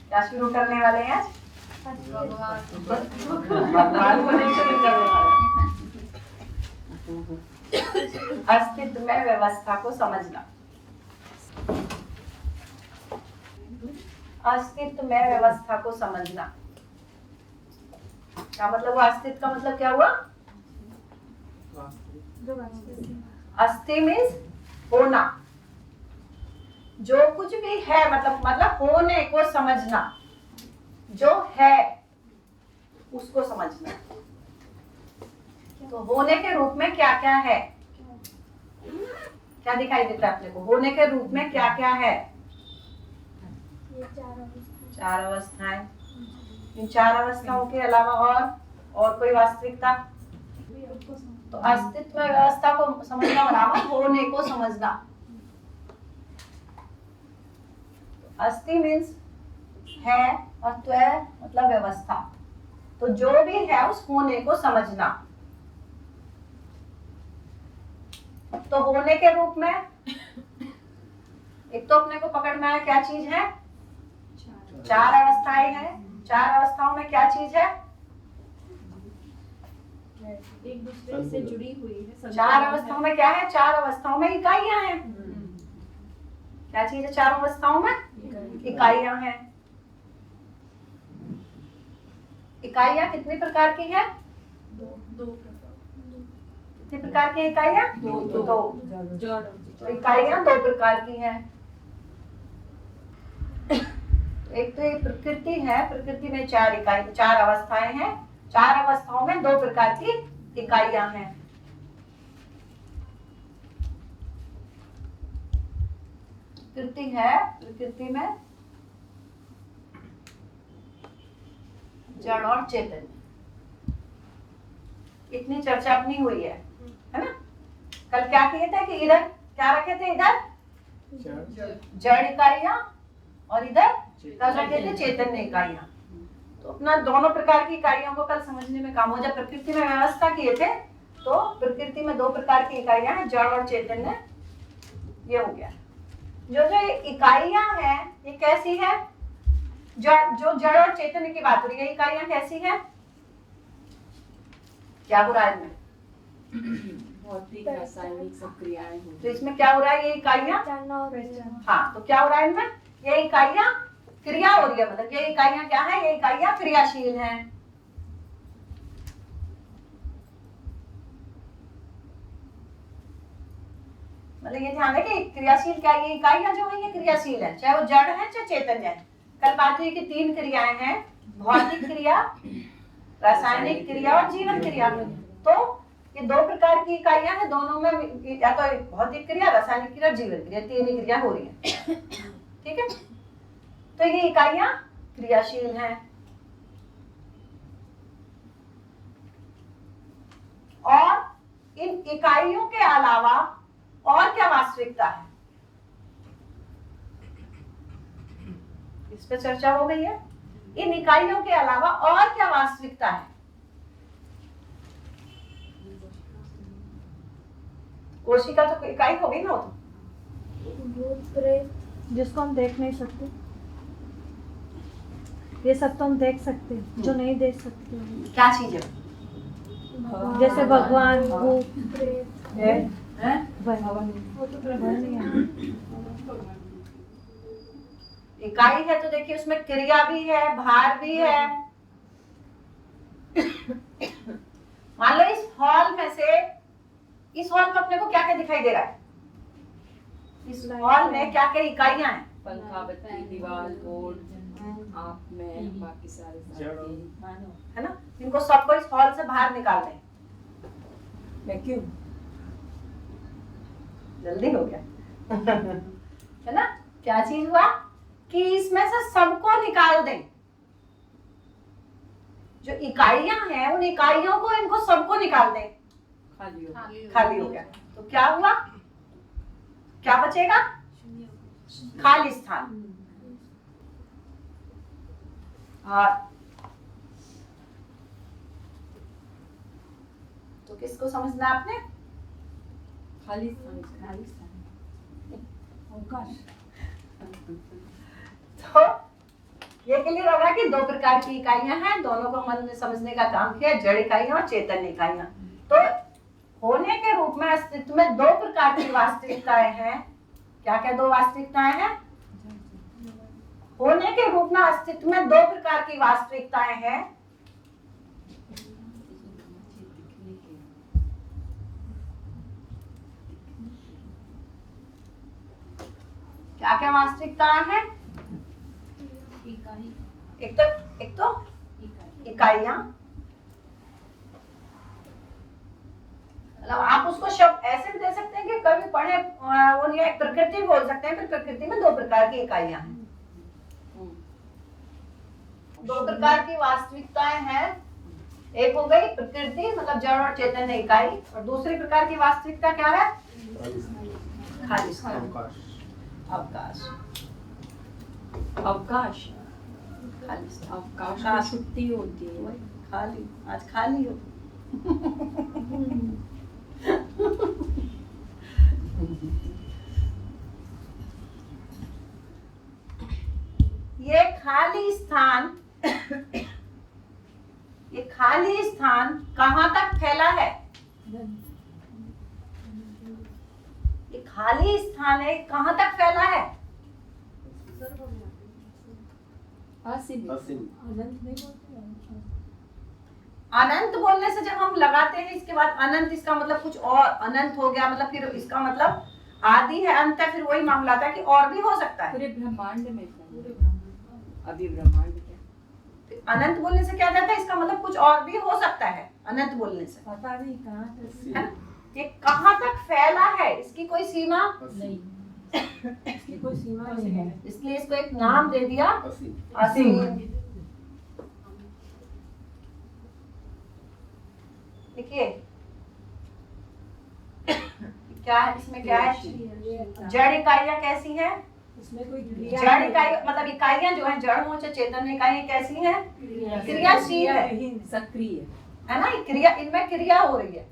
क्या शुरू करने वाले हैं आज? भगवान को नहीं शुरू करने वाले। अस्तित्व में व्यवस्था को समझना। अस्तित्व में व्यवस्था को समझना क्या मतलब हुआ? अस्तित्व का मतलब क्या हुआ? अस्ति मीन्स होना, जो कुछ भी है मतलब होने को समझना, जो है उसको समझना। तो होने के रूप में क्या क्या है, क्या दिखाई देता है अपने को? होने के रूप में क्या क्या है? चार अवस्थाएं। इन चार अवस्थाओं के अलावा और कोई वास्तविकता? तो अस्तित्व व्यवस्था को समझना बराबर होने को समझना। अस्ति मीन्स है और त्वय मतलब व्यवस्था। तो जो भी है उस होने को समझना। तो होने के रूप में एक तो अपने को पकड़ में आया क्या चीज है? चार अवस्थाएं हैं। चार अवस्थाओं में क्या चीज है? एक दूसरे से जुड़ी हुई है। चार अवस्थाओं में क्या है? चार अवस्थाओं में इकाइयां हैं। क्या चीज है चार अवस्थाओं में? इकाइयां हैं। इकाइयां कितने प्रकार की है? दो कितने प्रकार की इकाइयां? दो। तो इकाइयां दो प्रकार की हैं। एक तो ये प्रकृति है, प्रकृति में चार अवस्थाएं हैं। चार अवस्थाओं में दो प्रकार की इकाइयां हैं। प्रकृति है, प्रकृति में जड़ और चेतन। इतनी चर्चा अपनी हुई है ना? कल क्या किए थे कि इधर क्या रखे थे? इधर जड़ इकाइयां और इधर कल रखे थे चैतन्य इकाइयां। तो अपना दोनों प्रकार की इकाइयों को कल समझने में काम हो। जब प्रकृति में व्यवस्था किए थे तो प्रकृति में दो प्रकार की इकाइयां हैं, जड़ और चैतन्य। ये हो गया। जो इकाइयां हैं ये कैसी है? जो जड़ और चैतन्य की बात हो रही है, इकाइयां कैसी है? क्या हो रहा है इनमें? भौतिक रासायनिक सब क्रियाएं होती हैं। तो इसमें क्या हो रहा है? ये इकाइयां, हाँ, तो क्या हो रहा है इनमें? ये इकाइयां क्रिया हो रही है। मतलब ये इकाइयां क्या है? ये इकाइयां क्रियाशील हैं। मतलब ये ध्यान रखें कि क्रियाशील क्या? ये इकाइयां जो है ये क्रियाशील है, चाहे वो जड़ है चाहे चैतन्य है। कल बात हुई कि तीन क्रियाएं हैं, भौतिक क्रिया, रासायनिक क्रिया और जीवन क्रिया। तो ये दो प्रकार की इकाइयां हैं, दोनों में या तो भौतिक क्रिया, रासायनिक क्रिया, जीवन क्रिया, तीन ही क्रिया हो रही है। ठीक है? तो ये इकाइयां क्रियाशील हैं। और इन इकाइयों के अलावा और क्या वास्तविकता है? इस पे चर्चा हो गई है। इन इकाइयों के अलावा और क्या वास्तविकता है? कोशिका तो इकाई हो गई ना। तो भूत प्रेत जिसको हम देख नहीं सकते, ये सब तो हम देख सकते हैं, जो नहीं देख सकते क्या चीज है? जैसे भगवान, भूत प्रेत है? इकाई है तो देखिए उसमें क्रिया भी है, भार भी है। मान लो इस हॉल में से, इस हॉल में अपने को क्या क्या दिखाई दे रहा है? इस हॉल में क्या क्या इकाइयां हैं? पंखा, बत्ती, दीवार, बोर्ड, आप में बाकी सारे है ना? इनको सबको इस हॉल से बाहर निकाल दें। वैक्यूम। जल्दी हो गया। है ना? क्या चीज हुआ कि इसमें से सबको निकाल दें। जो इकाइयां हैं उन इकाइयों को, इनको सबको निकाल दें। खाली हो गया। तो क्या हुआ? क्या बचेगा? खाली स्थान। और तो किसको समझना आपने? खाली स्थान। तो ये क्लियर होगा कि दो प्रकार की इकाइयां हैं, दोनों को मन ने समझने का काम किया, जड़ इकाइयां और चेतन इकाइयां। तो होने के रूप में अस्तित्व में दो प्रकार की वास्तविकताएं हैं। क्या क्या दो वास्तविकताएं हैं? होने के रूप में अस्तित्व में दो प्रकार की वास्तविकताएं हैं। क्या क्या वास्तविकताएं हैं? एक तो इकाइयां, मतलब आप उसको शब्द ऐसे भी दे सकते हैं कि कभी पढ़े वो नहीं है, प्रकृति बोल सकते हैं। फिर प्रकृति में दो प्रकार की इकाइयां हैं, दो प्रकार की वास्तविकताएं हैं। एक हो गई प्रकृति मतलब जड़ और चैतन्य इकाई, और दूसरी प्रकार की वास्तविकता क्या है? खालिस्तान, अवकाश। अवकाश, खालिस्तान, अवकाश में छुट्टी होती है। खाली, आज खाली हो। ये खाली स्थान, ये खाली स्थान कहाँ तक फैला है? ये खाली स्थान है, कहाँ तक फैला है? अनंत बोलने से जब हम लगाते हैं इसके बाद अनंत, इसका मतलब कुछ और अनंत हो गया, मतलब फिर इसका मतलब आदि है, अंत है, फिर वही मामला आता है कि और भी हो सकता है। पूरे ब्रह्मांड में अभी ब्रह्मांड क्या? अनंत बोलने से क्या जाता है? इसका मतलब कुछ और भी हो सकता है अनंत बोलने से। पता नहीं कहाँ तक, है ना? ये कहाँ तक फैला है, इसकी कोई सीमा नहीं, इसकी कोई सीमा नहीं है। इसलिए इसको एक नाम दे दिया, असीम। देखिए क्या है इसमें, क्या है? जड़ इकाइयां कैसी हैं? इसमें कोई जड़ इकाई मतलब इकाइयां जो है जड़ हो चाहे चेतन इकाइयां कैसी हैं? क्रियाशील है, सक्रिय है ना? क्रिया, इनमें क्रिया हो रही है,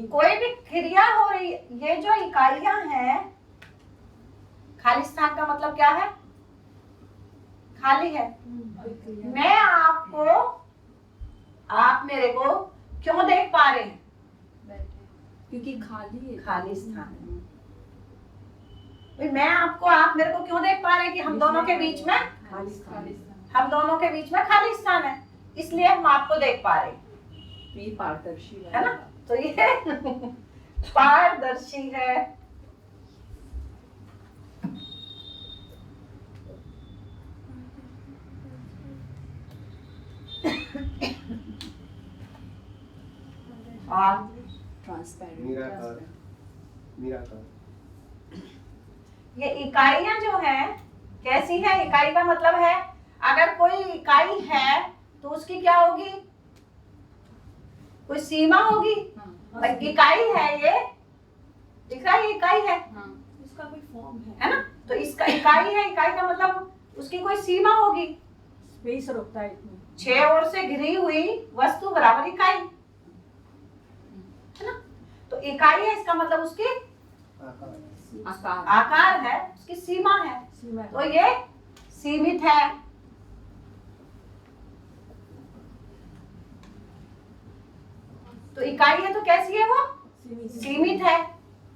कोई भी क्रिया हो रही है। ये जो इकाइयां हैं, खालिस्तान का मतलब क्या है? खाली है। मैं आपको, आप मेरे को क्यों देख पा रहे हैं? क्योंकि खाली है, खाली स्थान है। मैं आपको, आप मेरे को क्यों देख पा रहे हैं? कि हम दोनों के बीच में, हम दोनों के बीच में खाली स्थान है, इसलिए हम आपको देख पा रहे हैं। ये पारदर्शी है ना? तो ये पारदर्शी है। और ट्रांसपेरेंट, ये इकाइयां जो हैं कैसी है? इकाई का मतलब है अगर कोई इकाई है तो उसकी क्या होगी? कोई सीमा होगी। इकाई है, ये दिख रहा है, ये इकाई है, इसका कोई फॉर्म है ना? तो इसका इकाई है, इकाई का मतलब उसकी कोई सीमा होगी। स्पेस रोकता है इसमें। 6 ओर से घिरी हुई वस्तु बराबर इकाई, है ना? तो इकाई है, इसका मतलब उसकी आकार है, उसकी सीमा है। तो ये सीमित है। तो इकाई है तो कैसी है वो? सीमित है।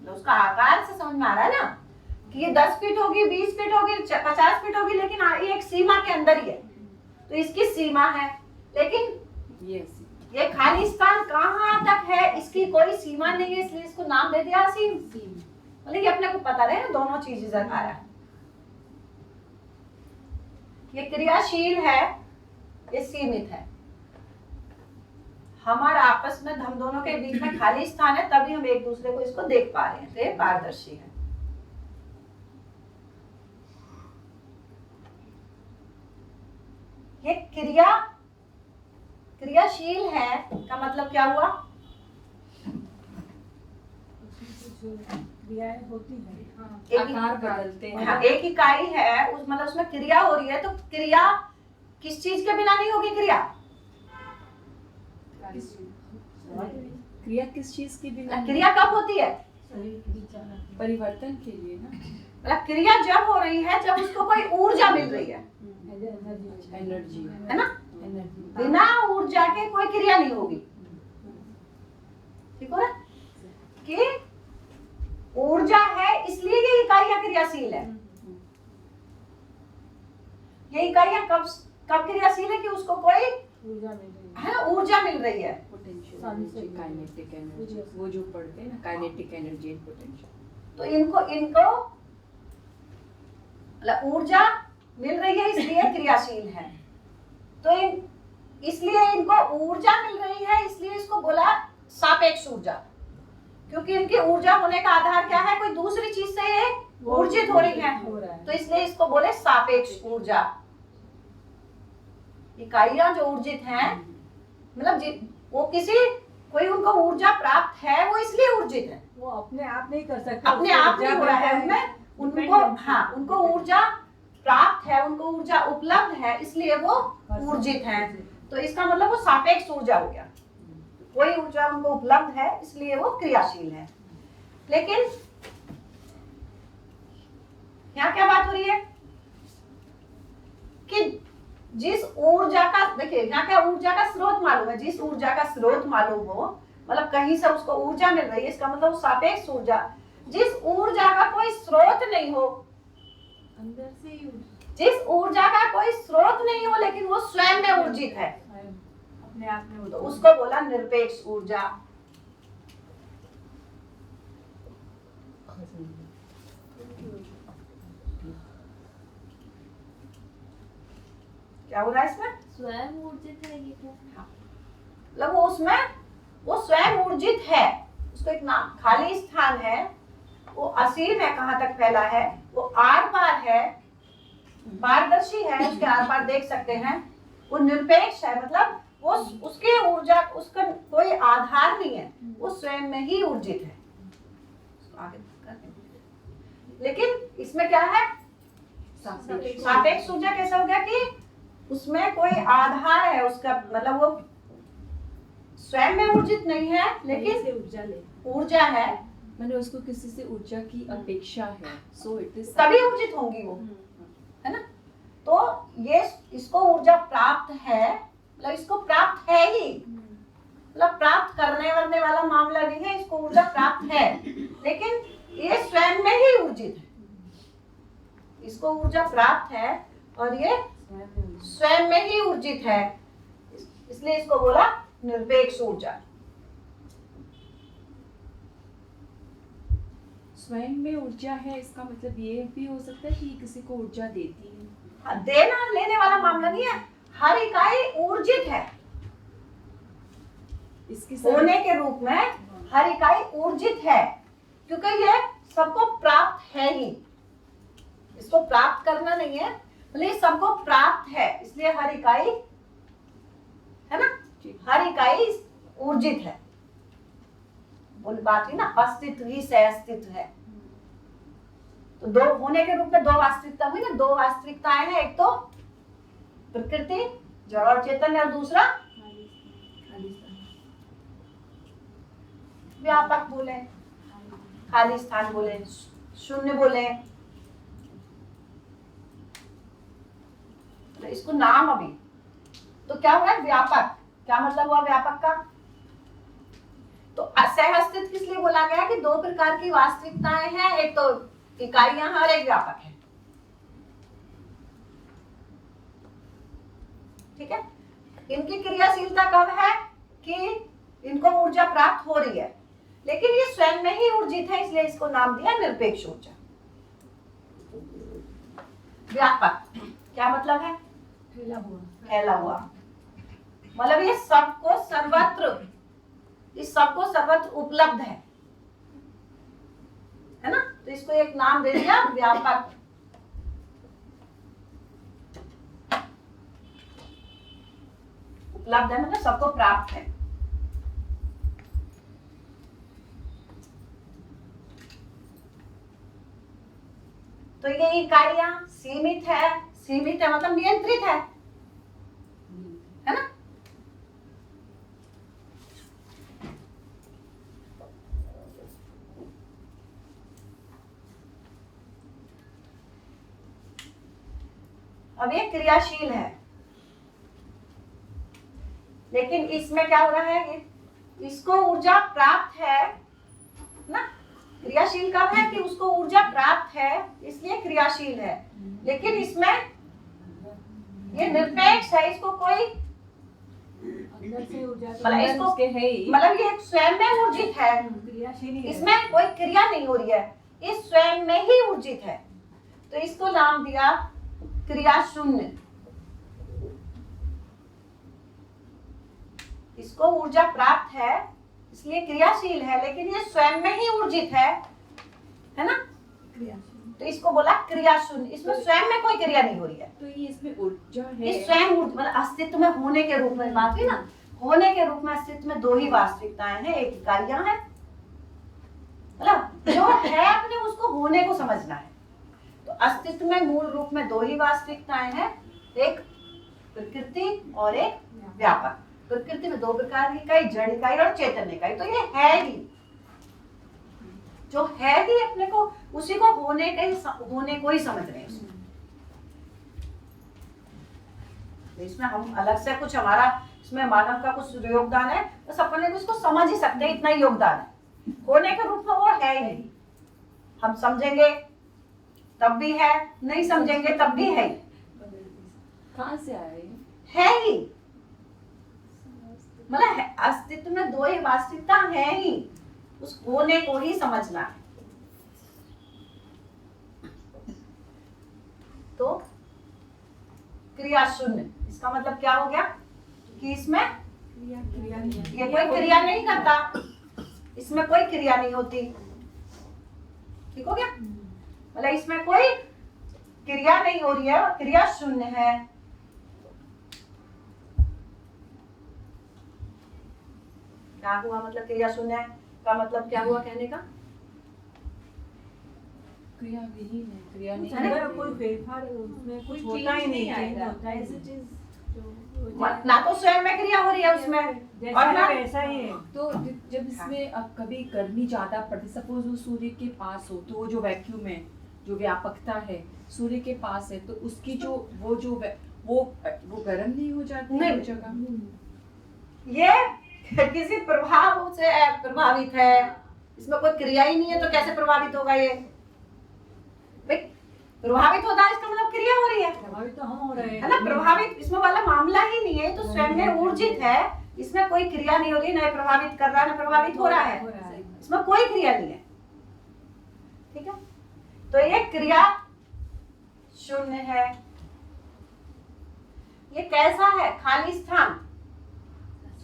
तो उसका आकार से समझ में आ रहा है ना कि ये 10 फीट होगी, 20 फीट होगी, 50 फीट होगी, लेकिन ये एक सीमा के अंदर ही है। तो इसकी सीमा है, लेकिन ये खाली स्थान कहाँ तक है, इसकी कोई सीमा नहीं है, इसलिए इसको नाम दे दिया असीम। मतलब कि अपने को पता रहे ना, दोनों चीज इधर आ रहा है। ये क्रियाशील है, ये सीमित है। हमारा आपस में, हम दोनों के बीच में खाली स्थान है, तभी हम एक दूसरे को इसको देख पा रहे हैं। तो ये पारदर्शी है। ये क्रियाशील है का मतलब क्या हुआ? क्रियाएं होती है, आकार बदलते हैं। हाँ, एक इकाई है, उस मतलब उसमें क्रिया हो रही है, तो क्रिया किस चीज के बिना नहीं होगी? क्रिया किस चीज की बिना? क्रिया कब होती है? परिवर्तन के लिए ना। मतलब क्रिया जब हो रही है जब उसको कोई ऊर्जा मिल रही है। एनर्जी एनर्जी है ना। एनर्जी बिना ऊर्जा के कोई क्रिया नहीं होगी। ठीक हो ना कि ऊर्जा है इसलिए ये इकाइयां क्रियाशील है। ये इकाइयां कब कब क्रियाशील है कि उसको कोई ऊर्जा मिल रही है। है ऊर्जा मिल रही है। पोटेंशियल एनर्जी काइनेटिक एनर्जी वो जो पढ़ते हैं ना काइनेटिक एनर्जी एंड पोटेंशियल। तो इनको मतलब ऊर्जा मिल रही है इसलिए क्रियाशील है। तो इसलिए इनको ऊर्जा मिल रही है इसलिए इसको बोला सापेक्ष ऊर्जा, क्योंकि इनकी ऊर्जा होने का आधार क्या है, कोई दूसरी चीज से ये ऊर्जित हो रही है, तो इसलिए इसको बोले सापेक्ष ऊर्जा। इकाइयां जो ऊर्जित हैं मतलब वो किसी कोई उनको ऊर्जा प्राप्त है वो इसलिए ऊर्जित है, वो अपने आप नहीं कर सकते, अपने आप नहीं हो रहा है उनमें, उनको हाँ उनको ऊर्जा प्राप्त है, उनको ऊर्जा उपलब्ध है इसलिए वो ऊर्जित हैं। तो इसका मतलब वो सापेक्ष ऊर्जा हो गया, कोई ऊर्जा उनको उपलब्ध है इसलिए वो क्रियाशील है। लेकिन यहाँ क्या बात हो रही है कि जिस ऊर्जा का देखिए यहाँ क्या ऊर्जा का स्रोत मालूम है, जिस ऊर्जा का स्रोत मालूम हो मतलब कहीं से उसको ऊर्जा मिल रही है, इसका मतलब सापेक्ष ऊर्जा। जिस ऊर्जा का कोई स्रोत नहीं हो, अंदर से ही जिस ऊर्जा का कोई स्रोत नहीं हो लेकिन वो स्वयं में ऊर्जित है, अपने आप में तो उसको बोला निरपेक्ष ऊर्जा। क्या हो रहा है इसमें? स्वयं ऊर्जित है ये क्या? मतलब वो उसमें वो स्वयं ऊर्जित है, उसको एक नाम खाली स्थान है, वो असीम है, कहाँ तक फैला है, वो आर पार है, पारदर्शी है, उसके आर पार देख सकते हैं, वो निरपेक्ष है मतलब वो उसके ऊर्जा उसका कोई आधार नहीं है, वो स्वयं में ही ऊर्जित है। आगे लेकिन इसमें क्या है, सापेक्ष ऊर्जा कैसा हो गया कि उसमें कोई आधार है, उसका मतलब वो स्वयं में ऊर्जित नहीं है लेकिन ऊर्जा ले ऊर्जा है, मैंने उसको किसी से ऊर्जा की अपेक्षा है, सो इट इज तभी ऊर्जित होंगी वो, है ना। तो ये इसको ऊर्जा प्राप्त है मतलब इसको प्राप्त है ही, मतलब प्राप्त करने वरने वाला मामला नहीं है, इसको ऊर्जा प्राप्त है लेकिन ये स्वयं में ही ऊर्जित है, इसको ऊर्जा प्राप्त है और ये स्वयं में ही ऊर्जित है, इसलिए इसको बोला निरपेक्ष ऊर्जा। स्वयं में ऊर्जा है, इसका मतलब ये भी हो सकता है कि किसी को ऊर्जा देती है। हाँ, देना लेने वाला मामला नहीं है, हर इकाई ऊर्जित है, इसकी होने के रूप में हर इकाई ऊर्जित है क्योंकि ये सबको प्राप्त है ही, इसको प्राप्त करना नहीं है मतलब ये सबको प्राप्त है, इसलिए हर इकाई है ना, हर इकाई ऊर्जित है। बोल बात ही ना, अस्तित्व ही से अस्तित्व है, तो दो होने के रूप में दो वास्तविकता हुई ना, दो वास्तविकताएं हैं, एक तो प्रकृति जड़ और चेतन और दूसरा व्यापक बोले, खाली स्थान बोले, शून्य बोले, तो इसको नाम अभी तो क्या हुआ व्यापक, क्या मतलब हुआ व्यापक का, तो सह अस्तित्व किस लिए बोला गया कि दो प्रकार की वास्तविकताएं हैं, एक तो इकाइयां और एक व्यापक है, ठीक है। इनकी क्रियाशीलता कब है कि इनको ऊर्जा प्राप्त हो रही है लेकिन ये स्वयं में ही ऊर्जित है, इसलिए इसको नाम दिया निरपेक्ष ऊर्जा। व्यापक क्या मतलब है, फैला हुआ मतलब ये सबको सर्वत्र, इस सबको सर्वत्र उपलब्ध है ना, तो इसको एक नाम दे दिया व्यापक। उपलब्ध है मतलब सबको प्राप्त है। तो ये इकाइयां सीमित है, सीमित है मतलब नियंत्रित है ना। अब ये क्रियाशील है, लेकिन इसमें क्या हो रहा है, इसको ऊर्जा प्राप्त है ना। क्रियाशील कब है कि उसको ऊर्जा प्राप्त है, इसलिए क्रियाशील है। लेकिन इसमें ये निरपेक्ष है, इसको कोई अंदर से ऊर्जा तो मतलब अंदर इसको उसके है ही। मतलब ये स्वयं में ऊर्जित है, क्रियाशील ही है। इसमें कोई क्रिया नहीं हो रही है, इस स्वयं में ही ऊर्जित है। तो इसको नाम दिया क्रिया शून्य। इसको ऊर्जा प्राप्त है इसलिए क्रियाशील है, लेकिन ये स्वयं में ही ऊर्जित है ना। क्रियाशील। तो इसको बोला क्रिया शून्य, इसमें स्वयं में कोई क्रिया नहीं हो रही है। तो ये इसमें ऊर्जा है। ये स्वयं मतलब अस्तित्व में होने के रूप में बात हुई ना, होने के रूप में अस्तित्व में दो ही वास्तविकताएं हैं, एक इकाइयां हैं, मतलब जो है अपने उसको होने को समझना है। तो अस्तित्व में मूल रूप में दो ही वास्तविकताएं हैं, एक प्रकृति और एक व्यापक। प्रकृति में दो प्रकार की इकाई, जड़ इकाई और चैतन्य इकाई। तो ये है ही, जो है ही अपने को उसी को होने को ही समझ रहे हैं उसमें। इसमें हम अलग से कुछ हमारा इसमें मानव का कुछ योगदान है, बस अपने को इसको समझ ही सकते हैं, इतना ही योगदान है। होने के रूप में वो है ही नहीं। हम समझेंगे तब भी है, नहीं समझेंगे तब भी है ही। कहाँ से आए? है ही मतलब अस्तित्व में दो ही वास्तविकता है ही, उस होने को ही समझना है। तो क्रिया शून्य, इसका मतलब क्या हो गया कि इसमें ये कोई क्रिया नहीं करता, इसमें कोई क्रिया नहीं होती। ठीक हो गया, मतलब इसमें कोई क्रिया नहीं हो रही है, क्रिया शून्य है। क्या हुआ मतलब क्रिया शून्य का मतलब क्या हुआ कहने का? क्रिया विहीन है, क्रिया नहीं अंदर करते। कोई फेरफार उसमें कुछ कोई होता ही change नहीं, नहीं चेंज आएगा। होता है। As it is, ना तो स्वयं में क्रिया हो रही है उसमें, जैसा और ना है वैसा ही है। तो जब इसमें अब कभी गर्मी ज्यादा पड़ती, सपोज वो सूर्य के पास हो, तो वो जो वैक्यूम है, जो व्यापकता है सूर्य के पास है, तो उसकी जो वो गर्म नहीं हो जाती नहीं। वो जगह। ये किसी प्रभाव से प्रभावित है, इसमें कोई क्रिया ही नहीं है, तो कैसे प्रभावित होगा ये? भाई प्रभावित होता है इसका मतलब क्रिया हो रही है, प्रभावित तो हम हो रहे है ना। प्रभावित इसमें वाला मामला ही नहीं है, तो स्वयं में ऊर्जित है, इसमें कोई क्रिया नहीं हो रही, ना प्रभावित कर रहा है ना प्रभावित हो रहा है, इसमें कोई क्रिया नहीं है। ठीक है, तो ये क्रिया शून्य है। ये कैसा है? खाली स्थान।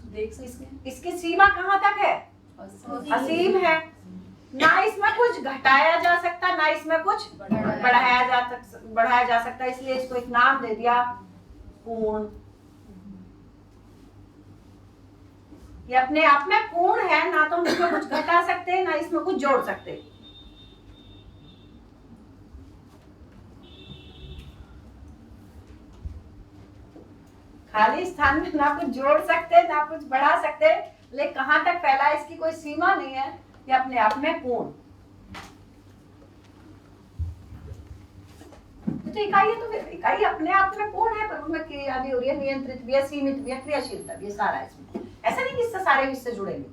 देख सकते हैं इसकी सीमा कहाँ तक है? असीम है। ना इसमें कुछ घटाया जा सकता, ना इसमें कुछ बढ़ाया जा सकता, इसलिए इसको एक नाम दे दिया पूर्ण। ये अपने आप में पूर्ण है, ना तो हम इसमें कुछ घटा सकते ना इसमें कुछ जोड़ सकते। खाली स्थान में ना कुछ जोड़ सकते ना कुछ बढ़ा सकते, लेकिन कहां तक फैला है इसकी कोई सीमा नहीं है, ये अपने आप में पूर्ण। तो इकाई अपने आप में पूर्ण है, पर उनमें क्रिया भी हो रही है, नियंत्रित भी है, सीमित भी है, क्रियाशीलता भी है, सारा इसमें। ऐसा नहीं कि इससे सारे इससे जुड़ेंगे,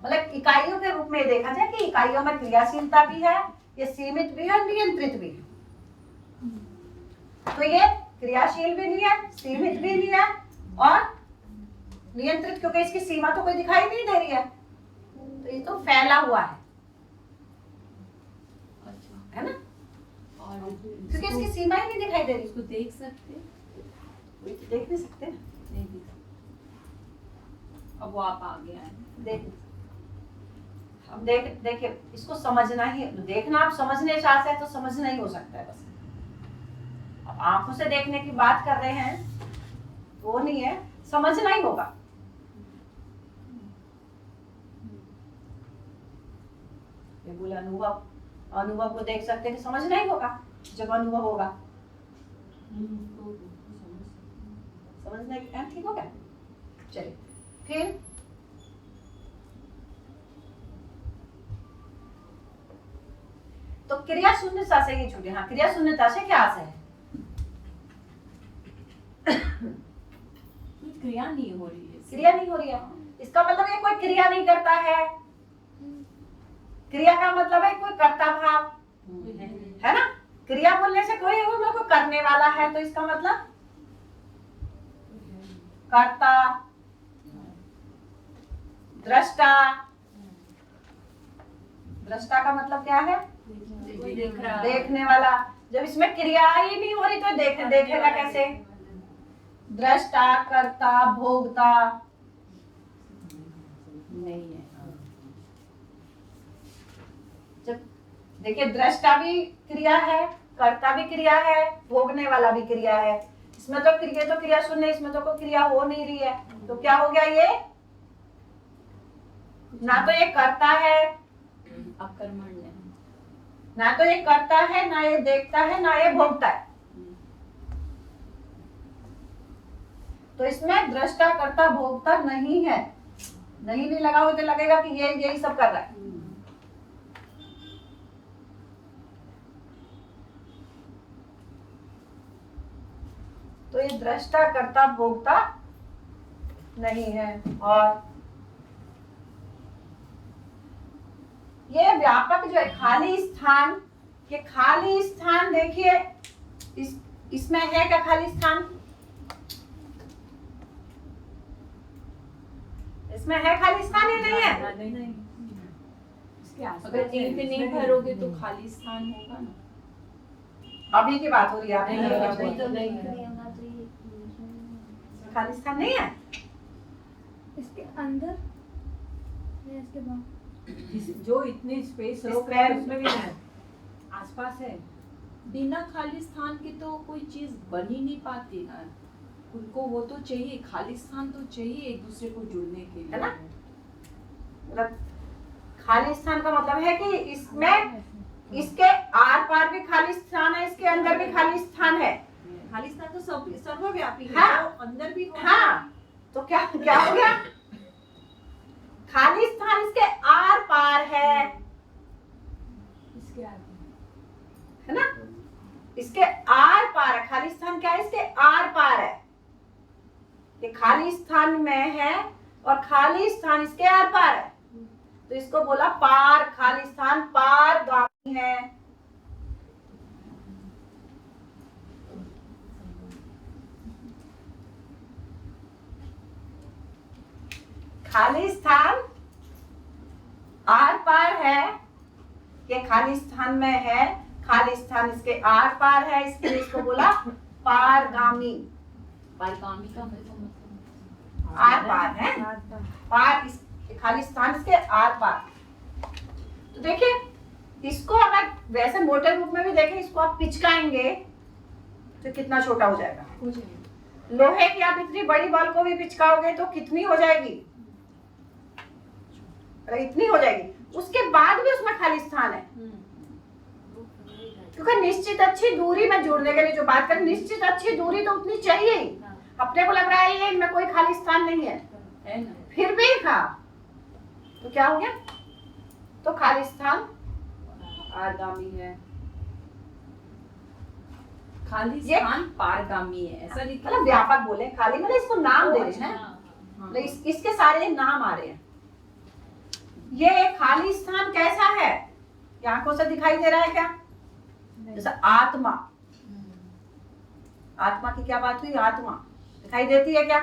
मतलब इकाइयों के रूप में देखा जाए कि इकाइयों में क्रियाशीलता भी है, ये सीमित भी है, नियंत्रित भी है। तो ये क्रियाशील भी नहीं है, सीमित भी नहीं है और नियंत्रित, क्योंकि इसकी सीमा तो कोई दिखाई नहीं दे रही है, तो ये तो फैला हुआ है ना, और क्योंकि इसकी सीमा ही नहीं दिखाई दे रही। इसको देख सकते हैं? देख नहीं सकते, नहीं देख सकते। अब वो आप आगे आए। देख अब देखिए इसको समझना ही, देखना आप समझने चाहते हैं तो समझना ही हो सकता है बस। अब आंखों से देखने की बात कर रहे हैं वो नहीं है, समझना ही होगा। ये बोला अनुभव को देख सकते हैं कि समझना ही होगा, जब अनुभव होगा समझना ही। ठीक हो गया, चलिए फिर तो क्रिया शून्यता से ही छूटे। हाँ, क्रिया शून्यता से क्या आशय है? कोई क्रिया नहीं हो रही है। क्रिया नहीं हो रही है, इसका मतलब ये कोई क्रिया नहीं करता है। क्रिया का मतलब है कोई कर्ता भाव, है ना। क्रिया बोलने से कोई वो लोग को करने वाला है, तो इसका मतलब कर्ता, दृष्टा। दृष्टा का मतलब क्या है? कोई देख रहा है। देखने वाला। जब इसमें क्रिया ही नहीं हो रही तो देखेगा कैसे? दृष्टा, कर्ता, भोगता नहीं है। जब देखिए दृष्टा भी क्रिया है, कर्ता भी क्रिया है, भोगने वाला भी क्रिया है। इसमें तो क्रिया शून्य, इसमें तो कोई क्रिया हो नहीं रही है, तो क्या हो गया ये? ना तो ये करता है, अकर्मण्य है। ना तो ये करता है, ना ये देखता है, ना ये भोगता है। तो इसमें दृष्टा, कर्ता, भोगता नहीं है। नहीं लगा हुआ तो लगेगा कि ये यही सब कर रहा है। तो ये दृष्टा, कर्ता, भोगता नहीं है। और ये व्यापक जो है खाली स्थान, ये खाली स्थान देखिए, इसमें है क्या खाली स्थान? इसमें है खाली स्थान या नहीं है? नहीं, इसके आसपास अगर है, इंक नहीं इसमें भरोगे तो खाली स्थान होगा ना। अभी की बात हो रही है, आपने नहीं, क्या अभी बोला? तो नहीं नहीं है। करेगा तो ये खाली स्थान नहीं है। इसके अंदर या इसके बाहर? जो इतनी स्पेस रोक Square- रहा है उसमें भी नहीं है, आसपास है। बिना खाली स्थान के तो कोई चीज बन ही नहीं पाती ना। उनको वो तो चाहिए, खाली स्थान तो चाहिए एक दूसरे को जुड़ने के लिए, है ना? मतलब खाली स्थान का मतलब है कि इसमें इसके आर पार भी खाली स्थान है, इसके अंदर भी खाली स्थान है। खाली स्थान तो सब सर्वव्यापी है, हाँ। तो अंदर भी हो। हाँ, तो क्या क्या हो गया? खाली स्थान इसके आर पार है इसके आगे है ना? इसके आर पार है। खाली स्थान क्या है? इसके आर पार है। ये खाली स्थान में है और खाली स्थान इसके आर पार है, तो इसको बोला पार। खाली स्थान पारगामी है। खाली स्थान आर पार है, ये खाली स्थान में है, खाली स्थान इसके आर पार है, इसके लिए इसको बोला पारगामी। पारगामी का मतलब आर पार है, पार इस खाली स्थान इसके आर पार। तो देखिए इसको अगर वैसे मोटे रूप में भी देखें, इसको आप पिचकाएंगे तो कितना छोटा हो जाएगा। हो जाएगा। लोहे की आप इतनी बड़ी बॉल को भी पिचकाओगे तो कितनी हो जाएगी? अरे इतनी हो जाएगी। उसके बाद भी उसमें खाली स्थान है, क्योंकि निश्चित अच्छी दूरी में जुड़ने के लिए जो बात करें, निश्चित अच्छी दूरी तो उतनी चाहिए ही। अपने को लग रहा है ये इनमें कोई खाली स्थान नहीं है, है ना? फिर भी हाँ, तो क्या हो गया? तो खाली स्थान आरगामी है। खाली ये- स्थान पारगामी है, ऐसा लिखा मतलब व्यापक बोले, खाली मतलब इसको नाम दे रहे हैं, हाँ। मतलब इसके सारे नाम आ रहे हैं। ये खाली स्थान कैसा है? ये आंखों से दिखाई दे रहा है क्या? जैसे आत्मा, आत्मा की क्या बात हुई? आत्मा दिखाई देती है क्या?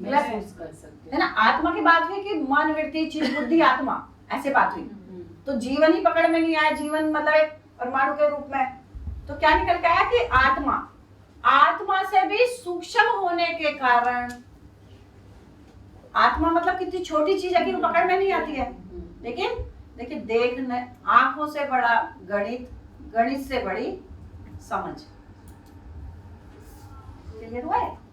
महसूस कर सकते है ना? आत्मा की बात हुई कि मन, वृत्ति, चित्त, बुद्धि, आत्मा, ऐसे बात हुई। हैं। तो जीवन ही पकड़ में नहीं आया। जीवन मतलब एक परमाणु के रूप में, तो क्या निकल के आया कि आत्मा, आत्मा से भी सूक्ष्म होने के कारण, आत्मा मतलब कितनी छोटी चीज है कि वो पकड़ में नहीं आती है, लेकिन देखिए देखने, आंखों से बड़ा गणित, गणित से बड़ी समझ। क्लियर हुआ है?